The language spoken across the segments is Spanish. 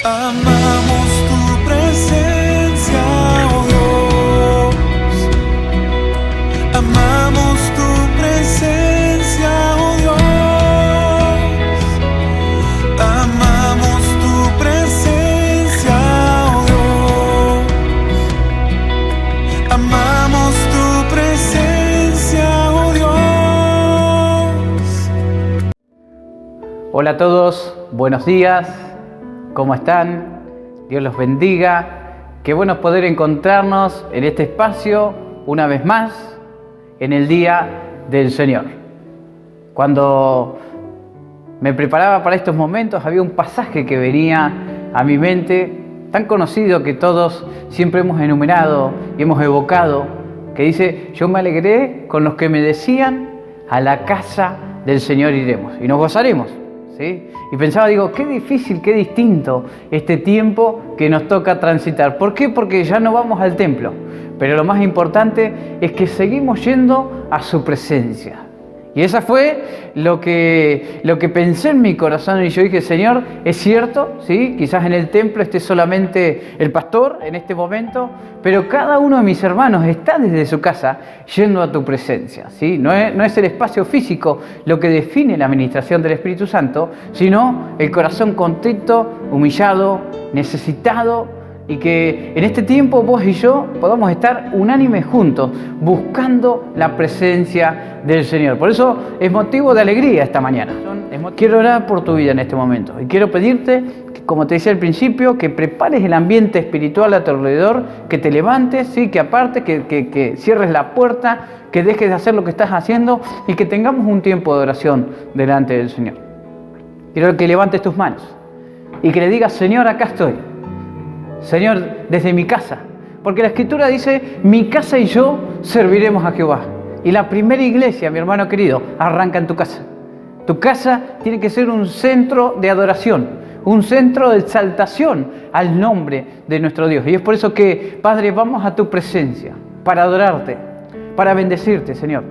Amamos tu presencia, oh Dios. Amamos tu presencia, oh Dios. Amamos tu presencia, oh Dios. Amamos tu presencia, oh Dios. Hola a todos, buenos días. ¿Cómo están? Dios los bendiga. Qué bueno es poder encontrarnos en este espacio una vez más en el Día del Señor. Cuando me preparaba para estos momentos había un pasaje que venía a mi mente, tan conocido que todos siempre hemos enumerado y hemos evocado, que dice: yo me alegré con los que me decían, a la casa del Señor iremos y nos gozaremos. ¿Sí? Y pensaba, digo, qué difícil, qué distinto este tiempo que nos toca transitar. ¿Por qué? Porque ya no vamos al templo, pero lo más importante es que seguimos yendo a su presencia. Y esa fue lo que pensé en mi corazón, y yo dije: Señor, es cierto, ¿sí? Quizás en el templo esté solamente el pastor en este momento, pero cada uno de mis hermanos está desde su casa yendo a tu presencia, ¿sí? No es el espacio físico lo que define la administración del Espíritu Santo, sino el corazón contrito, humillado, necesitado, y que en este tiempo vos y yo podamos estar unánimes juntos, buscando la presencia del Señor. Por eso es motivo de alegría esta mañana. Quiero orar por tu vida en este momento y quiero pedirte, que, como te decía al principio, que prepares el ambiente espiritual a tu alrededor, que te levantes, ¿sí? Que apartes, que cierres la puerta, que dejes de hacer lo que estás haciendo y que tengamos un tiempo de oración delante del Señor. Quiero que levantes tus manos y que le digas: Señor, acá estoy. Señor, desde mi casa, porque la Escritura dice: mi casa y yo serviremos a Jehová. Y la primera iglesia, mi hermano querido, arranca en tu casa. Tu casa tiene que ser un centro de adoración, un centro de exaltación al nombre de nuestro Dios. Y es por eso que, Padre, vamos a tu presencia para adorarte, para bendecirte, Señor,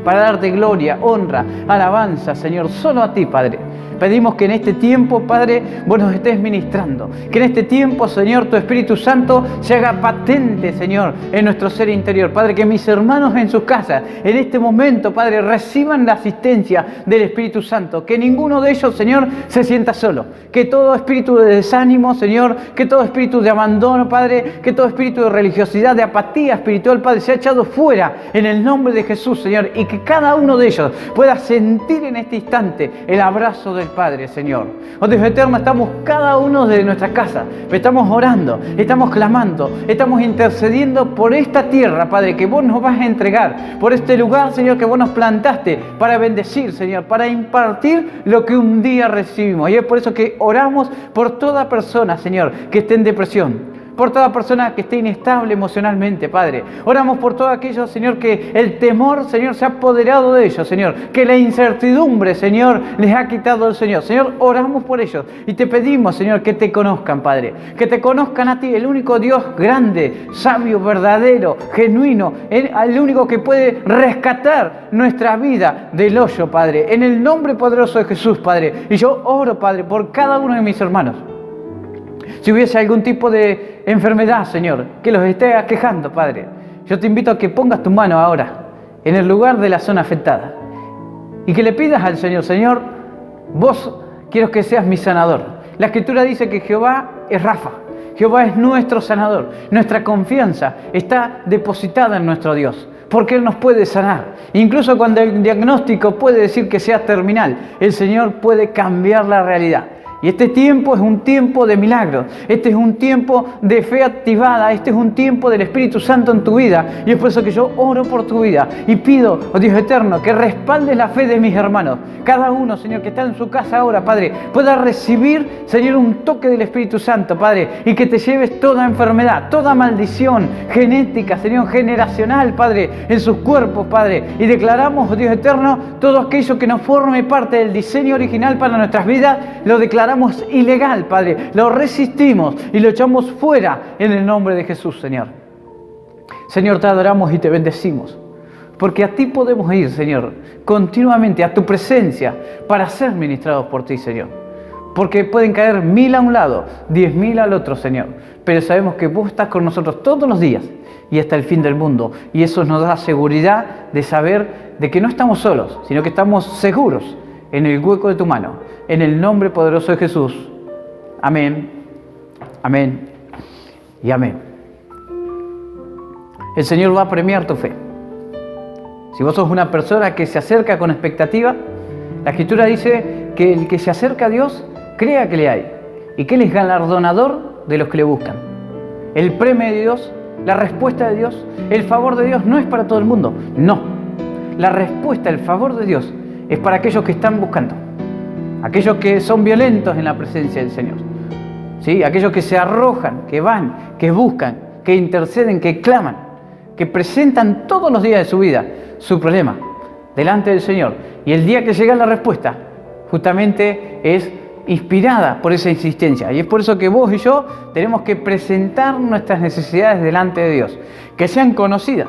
para darte gloria, honra, alabanza, Señor, solo a ti, Padre. Pedimos que en este tiempo, Padre, vos nos estés ministrando. Que en este tiempo, Señor, tu Espíritu Santo se haga patente, Señor, en nuestro ser interior. Padre, que mis hermanos en sus casas, en este momento, Padre, reciban la asistencia del Espíritu Santo. Que ninguno de ellos, Señor, se sienta solo. Que todo espíritu de desánimo, Señor, que todo espíritu de abandono, Padre, que todo espíritu de religiosidad, de apatía espiritual, Padre, sea echado fuera en el nombre de Jesús, Señor. Y que cada uno de ellos pueda sentir en este instante el abrazo del Padre, Señor. Oh Dios eterno, estamos cada uno de nuestra casa, estamos orando, estamos clamando, estamos intercediendo por esta tierra, Padre, que vos nos vas a entregar, por este lugar, Señor, que vos nos plantaste para bendecir, Señor, para impartir lo que un día recibimos. Y es por eso que oramos por toda persona, Señor, que esté en depresión, por toda persona que esté inestable emocionalmente, Padre. Oramos por todos aquellos, Señor, que el temor, Señor, se ha apoderado de ellos, Señor. Que la incertidumbre, Señor, les ha quitado el Señor. Señor, oramos por ellos y te pedimos, Señor, que te conozcan, Padre. Que te conozcan a ti, el único Dios grande, sabio, verdadero, genuino, el único que puede rescatar nuestra vida del hoyo, Padre. En el nombre poderoso de Jesús, Padre. Y yo oro, Padre, por cada uno de mis hermanos. Si hubiese algún tipo de enfermedad, Señor, que los esté aquejando, Padre, yo te invito a que pongas tu mano ahora en el lugar de la zona afectada y que le pidas al Señor: Señor, vos quiero que seas mi sanador. La Escritura dice que Jehová es Rafa, Jehová es nuestro sanador. Nuestra confianza está depositada en nuestro Dios, porque Él nos puede sanar. Incluso cuando el diagnóstico puede decir que sea terminal, el Señor puede cambiar la realidad. Y este tiempo es un tiempo de milagros, este es un tiempo de fe activada, este es un tiempo del Espíritu Santo en tu vida. Y es por eso que yo oro por tu vida y pido, oh Dios eterno, que respaldes la fe de mis hermanos. Cada uno, Señor, que está en su casa ahora, Padre, pueda recibir, Señor, un toque del Espíritu Santo, Padre, y que te lleves toda enfermedad, toda maldición genética, Señor, generacional, Padre, en sus cuerpos, Padre. Y declaramos, oh Dios eterno, todo aquello que no forme parte del diseño original para nuestras vidas, lo declaramos ilegal, Padre. Lo resistimos y lo echamos fuera en el nombre de Jesús, Señor. Señor, te adoramos y te bendecimos, porque a ti podemos ir, Señor, continuamente a tu presencia para ser ministrados por ti, Señor. porque pueden caer 1000 a un lado, 10.000 al otro, Señor. Pero sabemos que vos estás con nosotros todos los días y hasta el fin del mundo. Y eso nos da seguridad de saber de que no estamos solos, sino que estamos seguros en el hueco de tu mano. En el nombre poderoso de Jesús. Amén, amén y amén. El Señor va a premiar tu fe. Si vos sos una persona que se acerca con expectativa, la Escritura dice que el que se acerca a Dios, crea que le hay y que Él es galardonador de los que le buscan. El premio de Dios, la respuesta de Dios, el favor de Dios no es para todo el mundo, no. La respuesta, el favor de Dios es para aquellos que están buscando, aquellos que son violentos en la presencia del Señor, ¿sí? Aquellos que se arrojan, que van, que buscan, que interceden, que claman, que presentan todos los días de su vida su problema delante del Señor. Y el día que llega la respuesta, justamente es inspirada por esa insistencia. Y es por eso que vos y yo tenemos que presentar nuestras necesidades delante de Dios, que sean conocidas.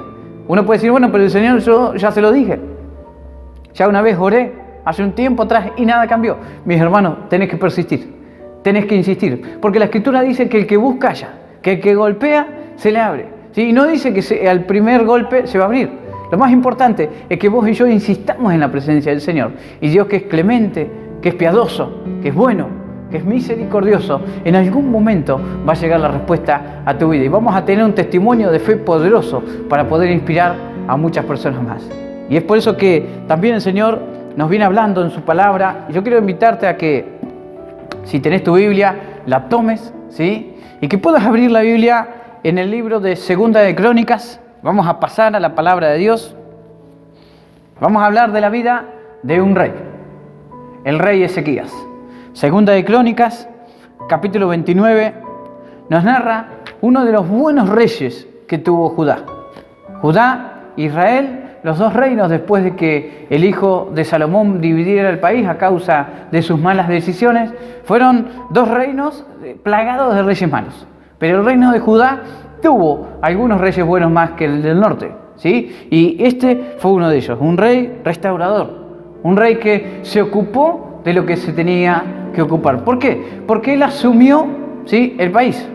Uno puede decir, bueno, pero el Señor yo ya se lo dije. Ya una vez oré, hace un tiempo atrás, y nada cambió. Mis hermanos, tenés que persistir, tenés que insistir. Porque la Escritura dice que el que busca halla, que el que golpea se le abre. ¿Sí? Y no dice que al primer golpe se va a abrir. Lo más importante es que vos y yo insistamos en la presencia del Señor. Y Dios, que es clemente, que es piadoso, que es bueno, que es misericordioso, en algún momento va a llegar la respuesta a tu vida. Y vamos a tener un testimonio de fe poderoso para poder inspirar a muchas personas más. Y es por eso que también el Señor nos viene hablando en su palabra. Yo quiero invitarte a que, si tenés tu Biblia, la tomes, ¿sí? Y que puedas abrir la Biblia en el libro de Segunda de Crónicas. Vamos a pasar a la palabra de Dios. Vamos a hablar de la vida de un rey, el rey Ezequías. Segunda de Crónicas, capítulo 29, nos narra uno de los buenos reyes que tuvo Judá. Judá, Israel, los dos reinos después de que el hijo de Salomón dividiera el país a causa de sus malas decisiones, fueron dos reinos plagados de reyes malos. Pero el reino de Judá tuvo algunos reyes buenos más que el del norte, ¿sí? Y este fue uno de ellos, un rey restaurador, un rey que se ocupó de lo que se tenía que ocupar. ¿Por qué? Porque él asumió, ¿sí?, el país.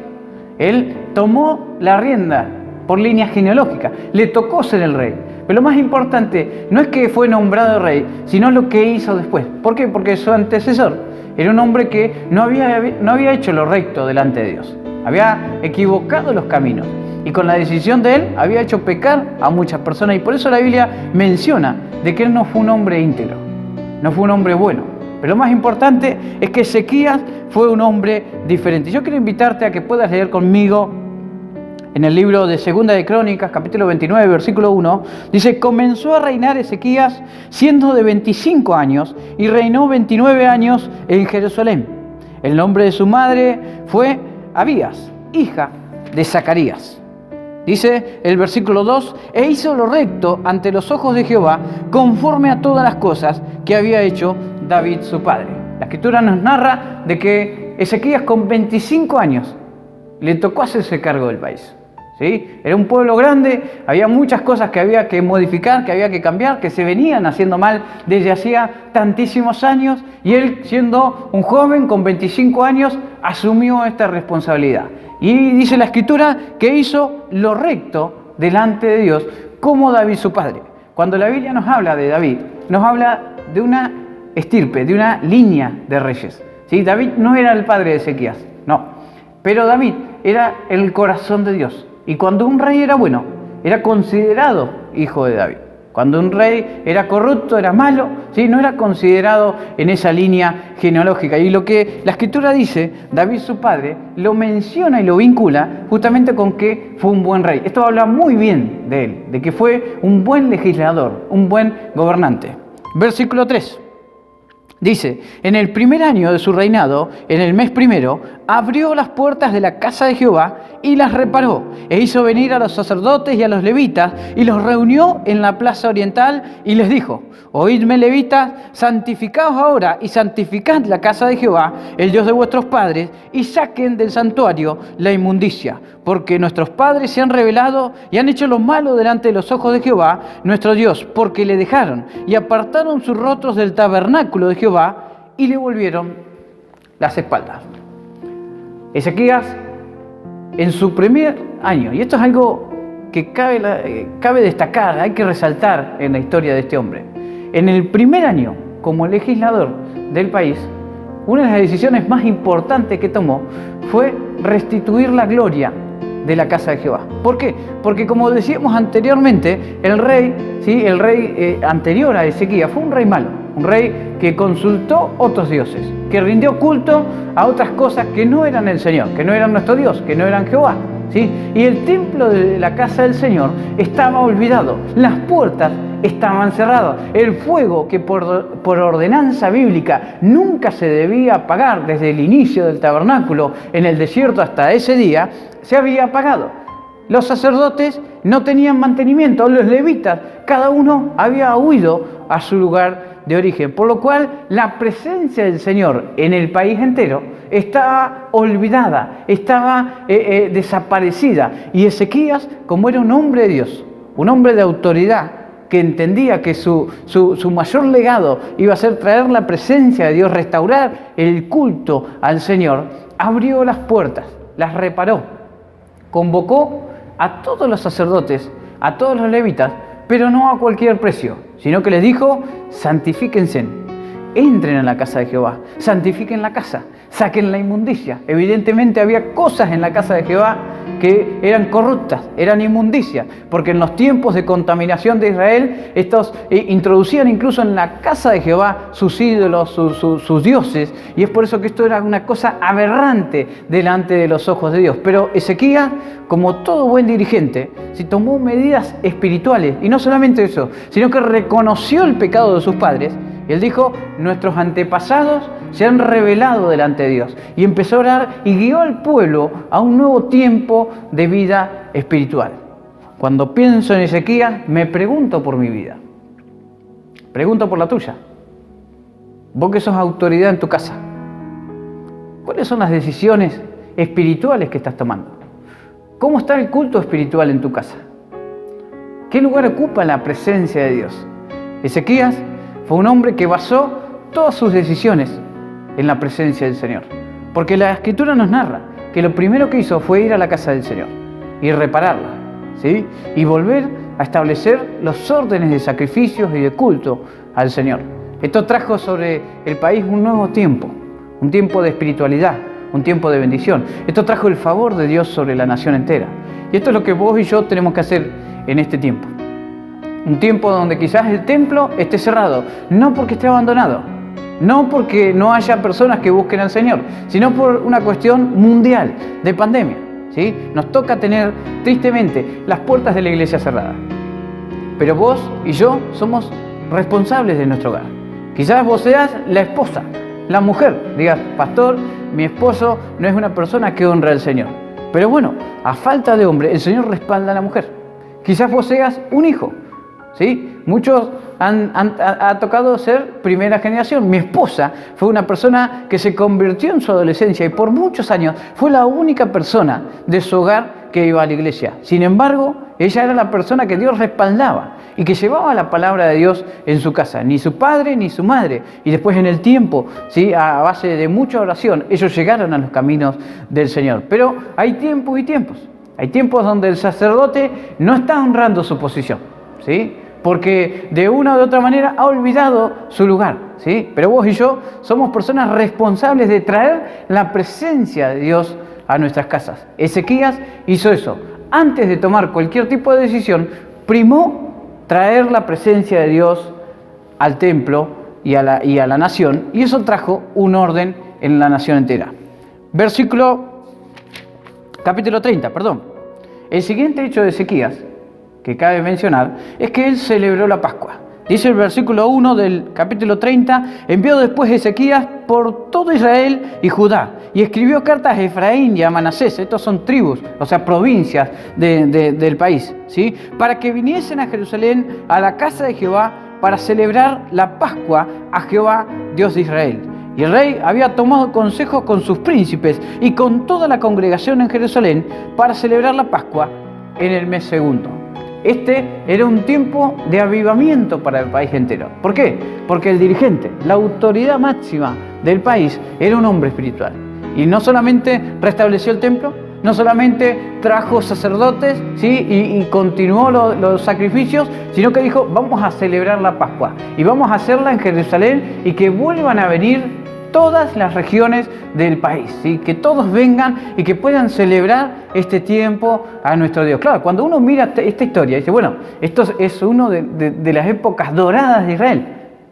Él tomó la rienda por línea genealógica, le tocó ser el rey. Pero lo más importante no es que fue nombrado rey, sino lo que hizo después. ¿Por qué? Porque su antecesor era un hombre que no había hecho lo recto delante de Dios. Había equivocado los caminos y con la decisión de él había hecho pecar a muchas personas. Y por eso la Biblia menciona de que él no fue un hombre íntegro, no fue un hombre bueno. Pero lo más importante es que Ezequías fue un hombre diferente. Yo quiero invitarte a que puedas leer conmigo en el libro de Segunda de Crónicas, capítulo 29, versículo 1. Dice: comenzó a reinar Ezequías siendo de 25 años y reinó 29 años en Jerusalén. El nombre de su madre fue Abías, hija de Zacarías. Dice el versículo 2: e hizo lo recto ante los ojos de Jehová, conforme a todas las cosas que había hecho David su padre. La Escritura nos narra de que Ezequías con 25 años le tocó hacerse cargo del país. ¿Sí? Era un pueblo grande, había muchas cosas que había que modificar, que había que cambiar, que se venían haciendo mal desde hacía tantísimos años, y él, siendo un joven con 25 años, asumió esta responsabilidad. Y dice la Escritura que hizo lo recto delante de Dios, como David su padre. Cuando la Biblia nos habla de David, nos habla de una estirpe, de una línea de reyes. ¿Sí? David no era el padre de Ezequías, no. Pero David era el corazón de Dios. Y cuando un rey era bueno, era considerado hijo de David. Cuando un rey era corrupto, era malo, ¿sí?, no era considerado en esa línea genealógica. Y lo que la Escritura dice, David su padre, lo menciona y lo vincula justamente con que fue un buen rey. Esto habla muy bien de él, de que fue un buen legislador, un buen gobernante. Versículo 3. Dice: en el primer año de su reinado, en el mes primero, abrió las puertas de la casa de Jehová y las reparó, e hizo venir a los sacerdotes y a los levitas, y los reunió en la plaza oriental, y les dijo: oídme, levitas, santificaos ahora y santificad la casa de Jehová, el Dios de vuestros padres, y saquen del santuario la inmundicia, porque nuestros padres se han rebelado y han hecho lo malo delante de los ojos de Jehová, nuestro Dios, porque le dejaron y apartaron sus rostros del tabernáculo de Jehová y le volvieron las espaldas. Ezequías, en su primer año, y esto es algo que cabe destacar, hay que resaltar en la historia de este hombre. En el primer año, como legislador del país, una de las decisiones más importantes que tomó fue restituir la gloria de la casa de Jehová. ¿Por qué? Porque como decíamos anteriormente, el rey anterior a Ezequías fue un rey malo, un rey que consultó otros dioses, que rindió culto a otras cosas que no eran el Señor, que no eran nuestro Dios, que no eran Jehová, ¿sí? Y el templo de la casa del Señor estaba olvidado, las puertas estaban cerradas, el fuego que por ordenanza bíblica nunca se debía apagar desde el inicio del tabernáculo en el desierto hasta ese día, se había apagado. Los sacerdotes no tenían mantenimiento, los levitas, cada uno había huido a su lugar de origen, por lo cual la presencia del Señor en el país entero estaba olvidada, estaba desaparecida. Y Ezequías, como era un hombre de Dios, un hombre de autoridad, que entendía que su mayor legado iba a ser traer la presencia de Dios, restaurar el culto al Señor, abrió las puertas, las reparó, convocó a todos los sacerdotes, a todos los levitas, pero no a cualquier precio, sino que les dijo: santifíquense, entren a la casa de Jehová, santifiquen la casa, saquen la inmundicia. Evidentemente había cosas en la casa de Jehová que eran corruptas, eran inmundicias, porque en los tiempos de contaminación de Israel, estos introducían incluso en la casa de Jehová sus ídolos, sus dioses, y es por eso que esto era una cosa aberrante delante de los ojos de Dios. Pero Ezequías, como todo buen dirigente, se tomó medidas espirituales, y no solamente eso, sino que reconoció el pecado de sus padres. Él dijo: nuestros antepasados se han rebelado delante de Dios, y empezó a orar y guió al pueblo a un nuevo tiempo de vida espiritual. Cuando pienso en Ezequías, me pregunto por mi vida, pregunto por la tuya. Vos que sos autoridad en tu casa, ¿cuáles son las decisiones espirituales que estás tomando? ¿Cómo está el culto espiritual en tu casa? ¿Qué lugar ocupa la presencia de Dios? Ezequías fue un hombre que basó todas sus decisiones en la presencia del Señor. Porque la Escritura nos narra que lo primero que hizo fue ir a la casa del Señor y repararla, ¿sí? Y volver a establecer los órdenes de sacrificios y de culto al Señor. Esto trajo sobre el país un nuevo tiempo, un tiempo de espiritualidad, un tiempo de bendición. Esto trajo el favor de Dios sobre la nación entera. Y esto es lo que vos y yo tenemos que hacer en este tiempo. Un tiempo donde quizás el templo esté cerrado, no porque esté abandonado, no porque no haya personas que busquen al Señor, sino por una cuestión mundial de pandemia, ¿sí? Nos toca tener, tristemente, las puertas de la iglesia cerradas. Pero vos y yo somos responsables de nuestro hogar. Quizás vos seas la esposa, la mujer, digas: pastor, mi esposo no es una persona que honra al Señor. Pero bueno, a falta de hombre, el Señor respalda a la mujer. Quizás vos seas un hijo, ¿sí? Muchos ha tocado ser primera generación. Mi esposa fue una persona que se convirtió en su adolescencia y por muchos años fue la única persona de su hogar que iba a la iglesia. Sin embargo, ella era la persona que Dios respaldaba y que llevaba la palabra de Dios en su casa. Ni su padre ni su madre. Y después, en el tiempo, ¿sí?, a base de mucha oración, ellos llegaron a los caminos del Señor. Pero hay tiempos y tiempos. Hay tiempos donde el sacerdote no está honrando su posición, ¿sí?, porque de una u otra manera ha olvidado su lugar, ¿sí? Pero vos y yo somos personas responsables de traer la presencia de Dios a nuestras casas. Ezequías hizo eso. Antes de tomar cualquier tipo de decisión, primó traer la presencia de Dios al templo y a la nación, y eso trajo un orden en la nación entera. Capítulo 30. El siguiente hecho de Ezequías que cabe mencionar es que él celebró la Pascua. Dice el versículo 1 del capítulo 30: envió después Ezequías por todo Israel y Judá, y escribió cartas a Efraín y a Manasés, estos son tribus, o sea, provincias del país, ¿sí?, para que viniesen a Jerusalén, a la casa de Jehová, para celebrar la Pascua a Jehová, Dios de Israel. Y el rey había tomado consejo con sus príncipes y con toda la congregación en Jerusalén para celebrar la Pascua en el mes segundo. Este era un tiempo de avivamiento para el país entero. ¿Por qué? Porque el dirigente, la autoridad máxima del país era un hombre espiritual. Y no solamente restableció el templo, no solamente trajo sacerdotes, ¿sí? y continuó los sacrificios, sino que dijo, vamos a celebrar la Pascua y vamos a hacerla en Jerusalén y que vuelvan a venir todas las regiones del país, ¿sí? Que todos vengan y que puedan celebrar este tiempo a nuestro Dios. Claro, cuando uno mira esta historia, dice, bueno, esto es uno de las épocas doradas de Israel.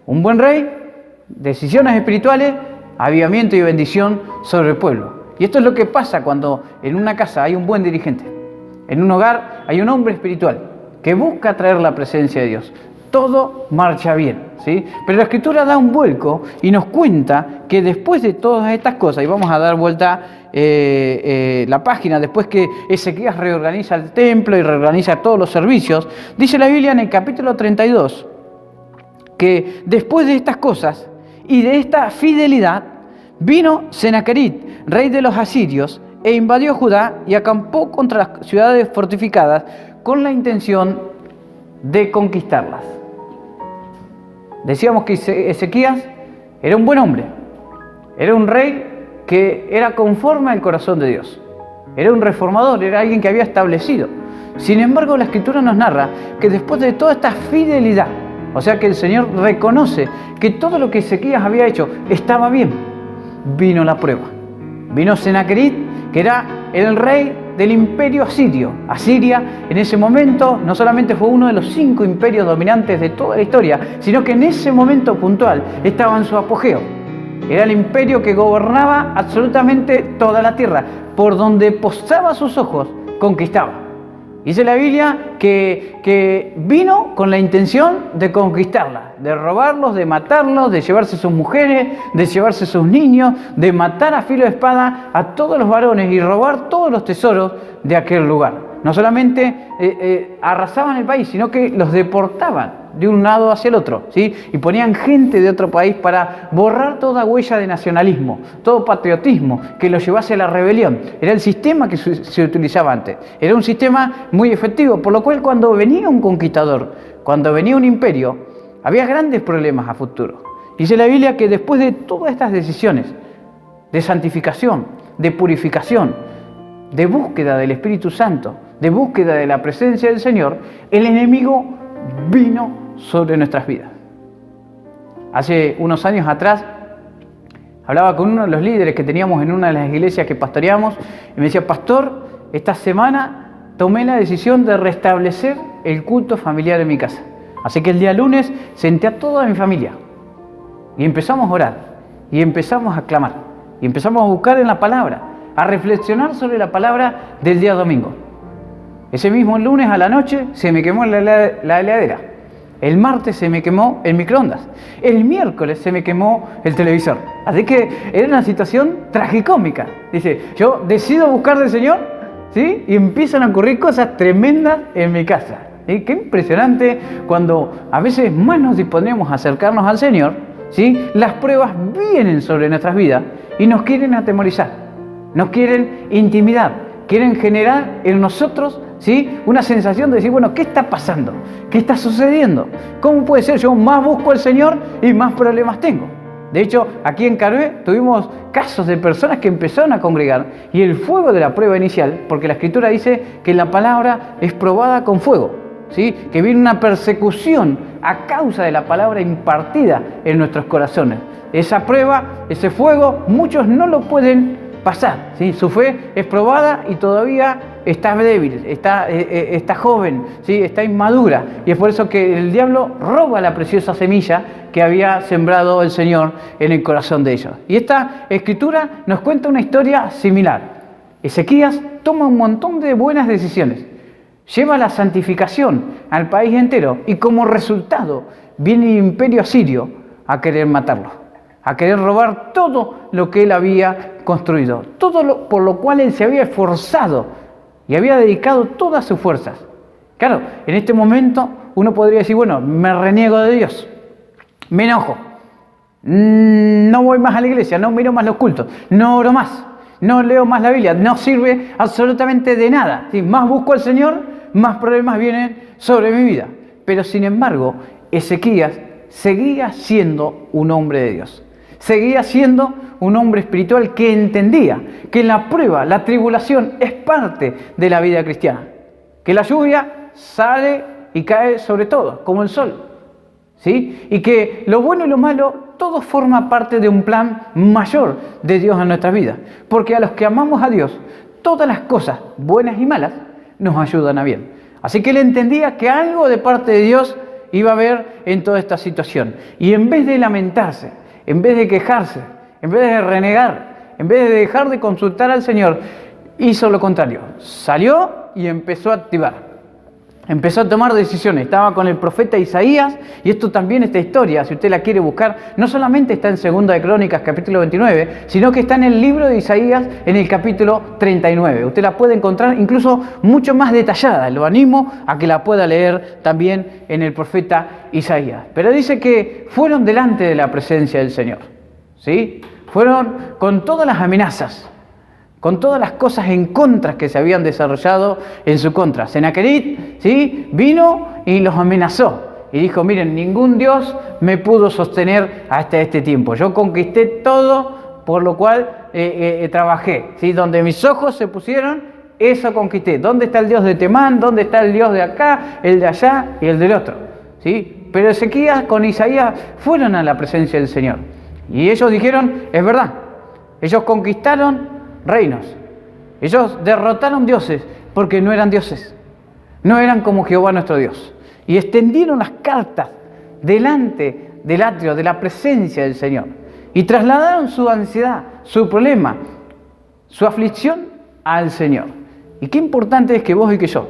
Un buen rey, decisiones espirituales, avivamiento y bendición sobre el pueblo. Y esto es lo que pasa cuando en una casa hay un buen dirigente. En un hogar hay un hombre espiritual que busca traer la presencia de Dios. Todo marcha bien, ¿sí? Pero la Escritura da un vuelco y nos cuenta que después de todas estas cosas, y vamos a dar vuelta la página, después que Ezequías reorganiza el templo y reorganiza todos los servicios, dice la Biblia en el capítulo 32, que después de estas cosas y de esta fidelidad, vino Senaquerib, rey de los asirios, e invadió Judá y acampó contra las ciudades fortificadas con la intención de conquistarlas. Decíamos que Ezequías era un buen hombre, era un rey que era conforme al corazón de Dios, era un reformador, era alguien que había establecido. Sin embargo, la Escritura nos narra que después de toda esta fidelidad, o sea que el Señor reconoce que todo lo que Ezequías había hecho estaba bien, vino la prueba. Vino Senaquerib, que era el rey del imperio asirio. Asiria en ese momento no solamente fue uno de los 5 imperios dominantes de toda la historia, sino que en ese momento puntual estaba en su apogeo. Era el imperio que gobernaba absolutamente toda la tierra. Por donde posaba sus ojos, conquistaba. Dice la Biblia que vino con la intención de conquistarla, de robarlos, de matarlos, de llevarse sus mujeres, de llevarse sus niños, de matar a filo de espada a todos los varones y robar todos los tesoros de aquel lugar. No solamente arrasaban el país, sino que los deportaban de un lado hacia el otro, ¿sí? Y ponían gente de otro país para borrar toda huella de nacionalismo, todo patriotismo que los llevase a la rebelión. Era el sistema que se utilizaba antes. Era un sistema muy efectivo, por lo cual cuando venía un conquistador, cuando venía un imperio, había grandes problemas a futuro. Dice la Biblia que después de todas estas decisiones de santificación, de purificación, de búsqueda del Espíritu Santo, de búsqueda de la presencia del Señor, el enemigo vino sobre nuestras vidas. Hace unos años atrás hablaba con uno de los líderes que teníamos en una de las iglesias que pastoreamos y me decía, pastor, esta semana tomé la decisión de restablecer el culto familiar en mi casa. Así que el día lunes senté a toda mi familia y empezamos a orar y empezamos a clamar y empezamos a buscar en la palabra, a reflexionar sobre la palabra del día domingo. Ese mismo lunes a la noche se me quemó la heladera. El martes se me quemó el microondas. El miércoles se me quemó el televisor. Así que era una situación tragicómica. Dice, yo decido buscar del Señor, ¿sí? Y empiezan a ocurrir cosas tremendas en mi casa. ¿Sí? Qué impresionante cuando a veces más nos disponemos a acercarnos al Señor, ¿sí? Las pruebas vienen sobre nuestras vidas y nos quieren atemorizar, nos quieren intimidar, quieren generar en nosotros, ¿sí? Una sensación de decir, bueno, ¿qué está pasando? ¿Qué está sucediendo? ¿Cómo puede ser? Yo más busco al Señor y más problemas tengo. De hecho, aquí en Carué tuvimos casos de personas que empezaron a congregar y el fuego de la prueba inicial, porque la Escritura dice que la palabra es probada con fuego, ¿sí? Que viene una persecución a causa de la palabra impartida en nuestros corazones. Esa prueba, ese fuego, muchos no lo pueden pasar, ¿sí? Su fe es probada y todavía está débil, está joven, ¿sí? Está inmadura, y es por eso que el diablo roba la preciosa semilla que había sembrado el Señor en el corazón de ellos. Y esta escritura nos cuenta una historia similar. Ezequías toma un montón de buenas decisiones, lleva la santificación al país entero y como resultado viene el imperio asirio a querer matarlo, a querer robar todo lo que él había construido, todo por lo cual él se había esforzado y había dedicado todas sus fuerzas. Claro, en este momento uno podría decir, bueno, me reniego de Dios, me enojo, no voy más a la iglesia, no miro más los cultos, no oro más, no leo más la Biblia, no sirve absolutamente de nada. Si más busco al Señor, más problemas vienen sobre mi vida. Pero sin embargo, Ezequías seguía siendo un hombre de Dios. Seguía siendo un hombre espiritual que entendía que la prueba, la tribulación es parte de la vida cristiana. Que la lluvia sale y cae sobre todo, como el sol. ¿Sí? Y que lo bueno y lo malo, todo forma parte de un plan mayor de Dios en nuestras vidas. Porque a los que amamos a Dios, todas las cosas, buenas y malas, nos ayudan a bien. Así que él entendía que algo de parte de Dios iba a haber en toda esta situación. Y en vez de lamentarse, en vez de quejarse, en vez de renegar, en vez de dejar de consultar al Señor, hizo lo contrario. Salió y empezó a activar. Empezó a tomar decisiones. Estaba con el profeta Isaías, y esto también, esta historia, si usted la quiere buscar, no solamente está en 2 de Crónicas, capítulo 29, sino que está en el libro de Isaías, en el capítulo 39. Usted la puede encontrar incluso mucho más detallada. Lo animo a que la pueda leer también en el profeta Isaías. Pero dice que fueron delante de la presencia del Señor, ¿sí? Fueron con todas las amenazas, con todas las cosas en contra que se habían desarrollado en su contra. Senaquerib, ¿sí?, vino y los amenazó y dijo: miren, ningún Dios me pudo sostener hasta este tiempo. Yo conquisté todo por lo cual trabajé, ¿sí? Donde mis ojos se pusieron, eso conquisté. ¿Dónde está el Dios de Temán? ¿Dónde está el Dios de acá, el de allá y el del otro? ¿Sí? Pero Ezequías con Isaías fueron a la presencia del Señor y ellos dijeron: es verdad, ellos conquistaron reinos, ellos derrotaron dioses porque no eran dioses, no eran como Jehová nuestro Dios, y extendieron las cartas delante del atrio, de la presencia del Señor, y trasladaron su ansiedad, su problema, su aflicción al Señor. Y qué importante es que vos y que yo,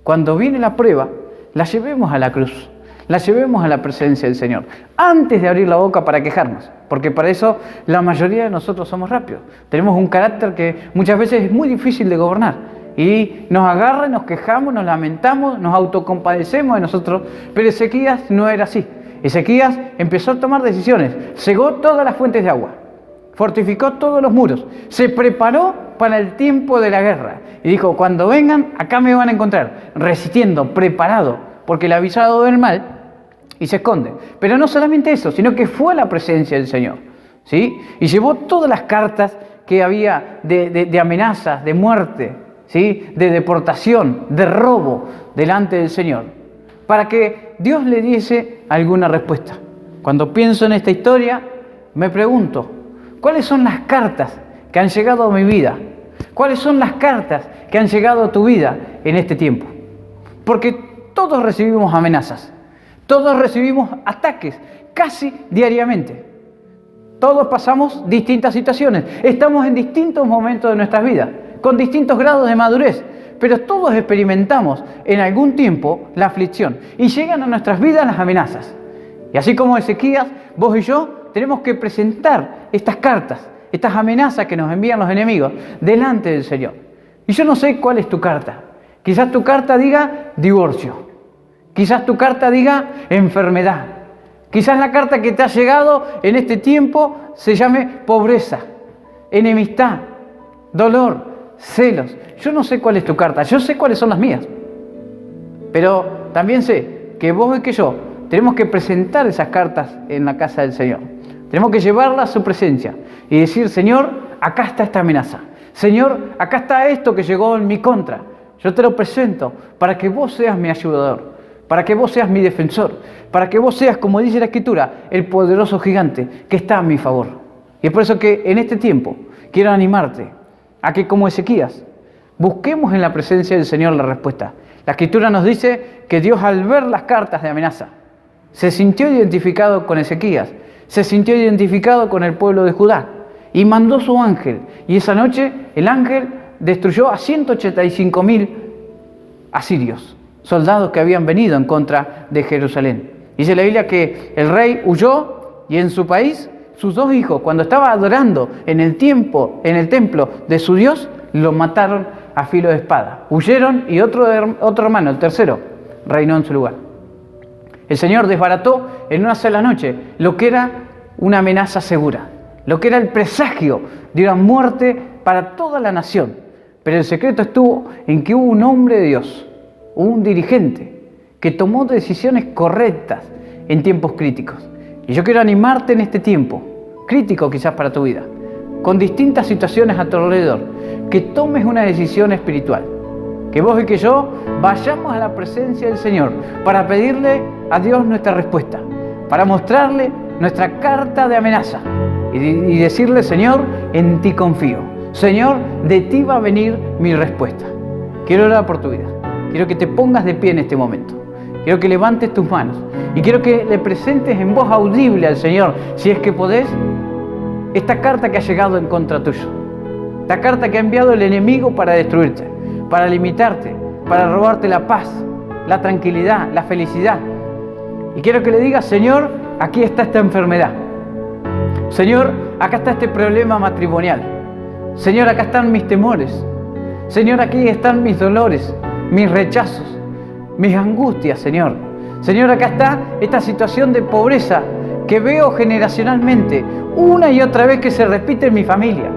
cuando viene la prueba, la llevemos a la cruz, la llevemos a la presencia del Señor, antes de abrir la boca para quejarnos, porque para eso la mayoría de nosotros somos rápidos. Tenemos un carácter que muchas veces es muy difícil de gobernar, y nos agarra, nos quejamos, nos lamentamos, nos autocompadecemos de nosotros. Pero Ezequías no era así. Ezequías empezó a tomar decisiones, cegó todas las fuentes de agua, fortificó todos los muros, se preparó para el tiempo de la guerra y dijo: cuando vengan, acá me van a encontrar, resistiendo, preparado, porque le ha avisado del mal y se esconde. Pero no solamente eso, sino que fue a la presencia del Señor, ¿sí? Y llevó todas las cartas que había de amenazas, de muerte, ¿sí?, de deportación, de robo delante del Señor, para que Dios le diese alguna respuesta. Cuando pienso en esta historia, me pregunto: ¿cuáles son las cartas que han llegado a mi vida? ¿Cuáles son las cartas que han llegado a tu vida en este tiempo? Porque todos recibimos amenazas, todos recibimos ataques casi diariamente. Todos pasamos distintas situaciones, estamos en distintos momentos de nuestras vidas, con distintos grados de madurez, pero todos experimentamos en algún tiempo la aflicción y llegan a nuestras vidas las amenazas. Y así como Ezequías, vos y yo tenemos que presentar estas cartas, estas amenazas que nos envían los enemigos delante del Señor. Y yo no sé cuál es tu carta. Quizás tu carta diga divorcio, quizás tu carta diga enfermedad, quizás la carta que te ha llegado en este tiempo se llame pobreza, enemistad, dolor, celos. Yo no sé cuál es tu carta, yo sé cuáles son las mías, pero también sé que vos y que yo tenemos que presentar esas cartas en la casa del Señor. Tenemos que llevarlas a su presencia y decir: Señor, acá está esta amenaza, Señor, acá está esto que llegó en mi contra. Yo te lo presento para que vos seas mi ayudador, para que vos seas mi defensor, para que vos seas, como dice la Escritura, el poderoso gigante que está a mi favor. Y es por eso que en este tiempo quiero animarte a que, como Ezequías, busquemos en la presencia del Señor la respuesta. La Escritura nos dice que Dios, al ver las cartas de amenaza, se sintió identificado con Ezequías, se sintió identificado con el pueblo de Judá y mandó su ángel. Y esa noche el ángel destruyó a 185.000 asirios, soldados que habían venido en contra de Jerusalén. Dice la Biblia que el rey huyó y en su país sus dos hijos, cuando estaba adorando en el templo de su Dios, lo mataron a filo de espada. Huyeron y otro hermano, el tercero, reinó en su lugar. El Señor desbarató en una sola noche lo que era una amenaza segura, lo que era el presagio de una muerte para toda la nación. Pero el secreto estuvo en que hubo un hombre de Dios, un dirigente, que tomó decisiones correctas en tiempos críticos. Y yo quiero animarte en este tiempo crítico quizás para tu vida, con distintas situaciones a tu alrededor, que tomes una decisión espiritual. Que vos y que yo vayamos a la presencia del Señor para pedirle a Dios nuestra respuesta, para mostrarle nuestra carta de amenaza y decirle: Señor, en ti confío. Señor, de ti va a venir mi respuesta. Quiero orar por tu vida. Quiero que te pongas de pie en este momento. Quiero que levantes tus manos y quiero que le presentes en voz audible al Señor, si es que podés, esta carta que ha llegado en contra tuyo. Esta carta que ha enviado el enemigo para destruirte, para limitarte, para robarte la paz, la tranquilidad, la felicidad. Y quiero que le digas: Señor, aquí está esta enfermedad. Señor, acá está este problema matrimonial. Señor, acá están mis temores. Señor, aquí están mis dolores, mis rechazos, mis angustias, Señor. Señor, acá está esta situación de pobreza que veo generacionalmente, una y otra vez que se repite en mi familia.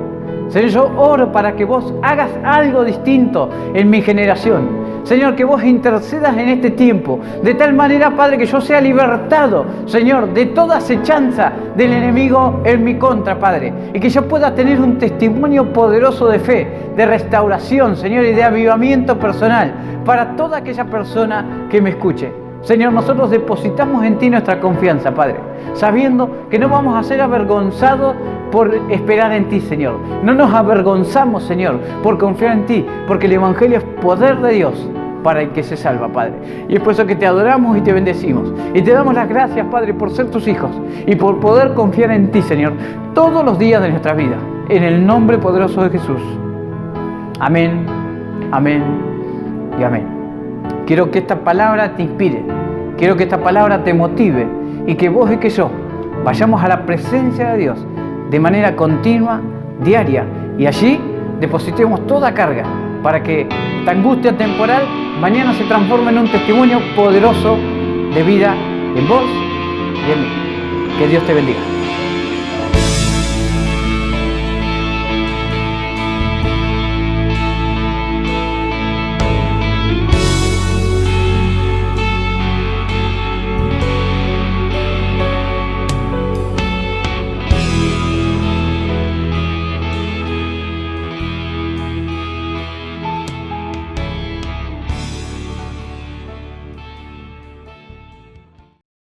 Señor, yo oro para que vos hagas algo distinto en mi generación. Señor, que vos intercedas en este tiempo, de tal manera, Padre, que yo sea libertado, Señor, de toda acechanza del enemigo en mi contra, Padre. Y que yo pueda tener un testimonio poderoso de fe, de restauración, Señor, y de avivamiento personal para toda aquella persona que me escuche. Señor, nosotros depositamos en ti nuestra confianza, Padre, sabiendo que no vamos a ser avergonzados por esperar en ti, Señor. No nos avergonzamos, Señor, por confiar en ti, porque el Evangelio es poder de Dios para el que se salva, Padre. Y es por eso que te adoramos y te bendecimos. Y te damos las gracias, Padre, por ser tus hijos y por poder confiar en ti, Señor, todos los días de nuestra vida. En el nombre poderoso de Jesús. Amén, amén y amén. Quiero que esta palabra te inspire, quiero que esta palabra te motive y que vos y que yo vayamos a la presencia de Dios de manera continua, diaria, y allí depositemos toda carga para que esta angustia temporal mañana se transforme en un testimonio poderoso de vida en vos y en mí. Que Dios te bendiga.